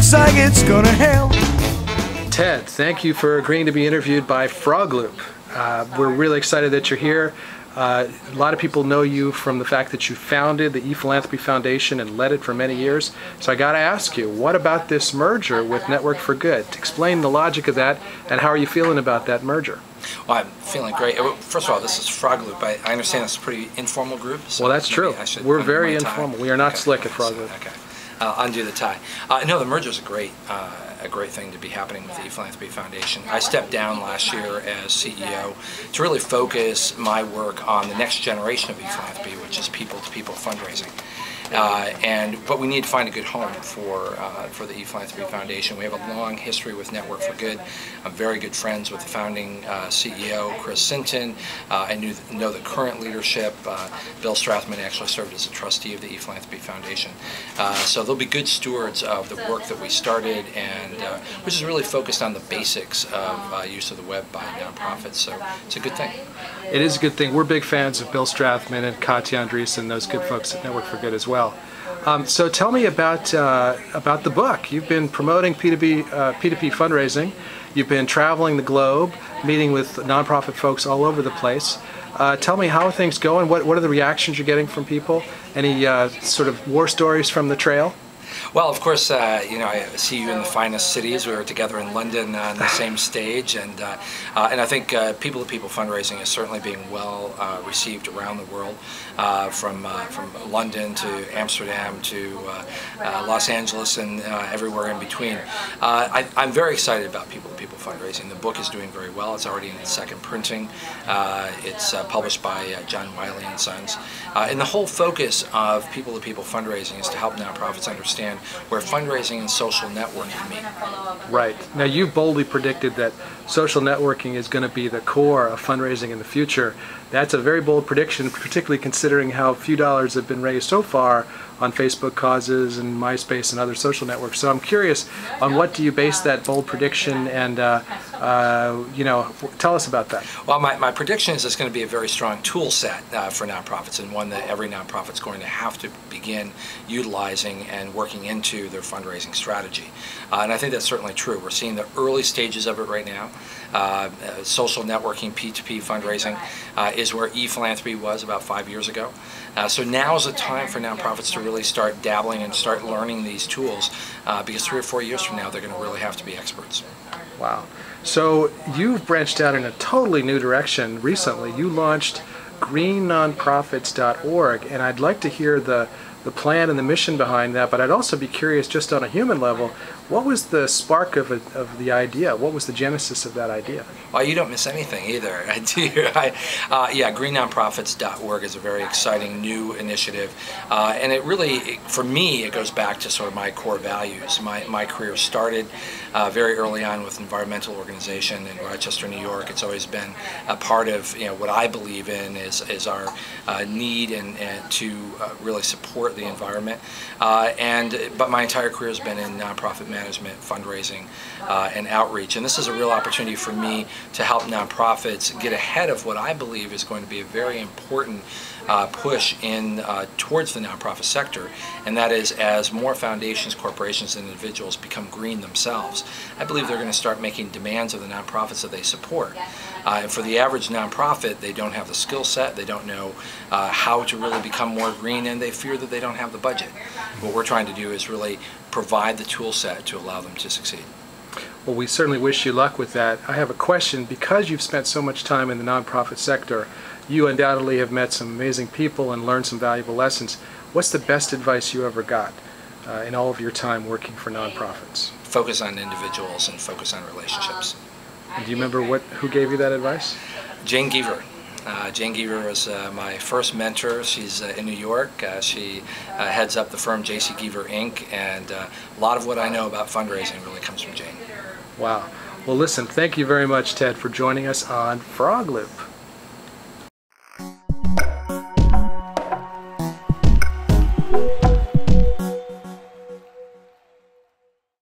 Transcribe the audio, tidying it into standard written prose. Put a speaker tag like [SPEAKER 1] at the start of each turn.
[SPEAKER 1] looks like it's gonna help.
[SPEAKER 2] Ted, thank you for agreeing to be interviewed by Frog Loop. We're really excited that you're here. A lot of people know you from the fact that you founded the ePhilanthropy Foundation and led it for many years. So I got to ask you, what about this merger with Network for Good? Explain the logic of that, and how are you feeling about that merger?
[SPEAKER 3] Well, I'm feeling great. First of all, this is Frog Loop. I understand it's a pretty informal group. So
[SPEAKER 2] well, that's true. We're very informal. We are not slick at Frog Loop.
[SPEAKER 3] Okay. Undo the tie. No, the merger is a great thing to be happening with the ePhilanthropy Foundation. I stepped down last year as CEO to really focus my work on the next generation of ePhilanthropy, which is people-to-people fundraising. But we need to find a good home for the ePhilanthropy Foundation. We have a long history with Network for Good. I'm very good friends with the founding CEO, Chris Sinton. I know the current leadership. Bill Strathman actually served as a trustee of the ePhilanthropy Foundation. So they'll be good stewards of the work that we started, and which is really focused on the basics of use of the web by nonprofits. So it's a good thing.
[SPEAKER 2] It is a good thing. We're big fans of Bill Strathman and Katya Andreessen, those good folks at Network for Good as well. So tell me about the book. You've been promoting P2P fundraising. You've been traveling the globe, meeting with nonprofit folks all over the place. Tell me, how are things going? What are the reactions you're getting from people? Any sort of war stories from the trail?
[SPEAKER 3] Well, of course, I see you in the finest cities. We were together in London on the same stage, and I think people-to-people fundraising is certainly being well received around the world, from London to Amsterdam to Los Angeles and everywhere in between. I'm very excited about people-to-people fundraising. The book is doing very well. It's already in its second printing. It's published by John Wiley & Sons. And the whole focus of people-to-people fundraising is to help nonprofits understand where fundraising and social networking meet.
[SPEAKER 2] Right. Now, you boldly predicted that social networking is going to be the core of fundraising in the future. That's a very bold prediction, particularly considering how few dollars have been raised so far on Facebook causes and MySpace and other social networks. So I'm curious, on what do you base that bold prediction, and tell us about that.
[SPEAKER 3] Well, my prediction is it's going to be a very strong tool set for nonprofits, and one that every nonprofit is going to have to begin utilizing and working into their fundraising strategy. And I think that's certainly true. We're seeing the early stages of it right now. Social networking, P2P fundraising is where ePhilanthropy was about 5 years ago. So now is the time for nonprofits to really start dabbling and start learning these tools, because 3 or 4 years from now they're going to really have to be experts.
[SPEAKER 2] Wow. So you've branched out in a totally new direction recently. You launched greennonprofits.org, and I'd like to hear the plan and the mission behind that, but I'd also be curious, just on a human level, what was the spark of the idea? What was the genesis of that idea?
[SPEAKER 3] Well, you don't miss anything either, do you? Yeah, greennonprofits.org is a very exciting new initiative, and it really, for me, it goes back to sort of my core values. My career started very early on with an environmental organization in Rochester, New York. It's always been a part of what I believe in is our need and to really support the environment. But my entire career has been in nonprofit management, fundraising, and outreach. And this is a real opportunity for me to help nonprofits get ahead of what I believe is going to be a very important push towards the nonprofit sector, and that is, as more foundations, corporations, and individuals become green themselves, I believe they're going to start making demands of the nonprofits that they support. And for the average nonprofit, they don't have the skill set, they don't know how to really become more green, and they fear that they don't have the budget. What we're trying to do is really provide the tool set to allow them to succeed.
[SPEAKER 2] Well, we certainly wish you luck with that. I have a question. Because you've spent so much time in the nonprofit sector, you undoubtedly have met some amazing people and learned some valuable lessons. What's the best advice you ever got in all of your time working for nonprofits?
[SPEAKER 3] Focus on individuals and focus on relationships.
[SPEAKER 2] And do you remember who gave you that advice?
[SPEAKER 3] Jane Geaver. Jane Geaver was my first mentor. She's in New York. She heads up the firm J.C. Geaver, Inc., and a lot of what I know about fundraising really comes from Jane.
[SPEAKER 2] Wow. Well, listen, thank you very much, Ted, for joining us on Frog Loop.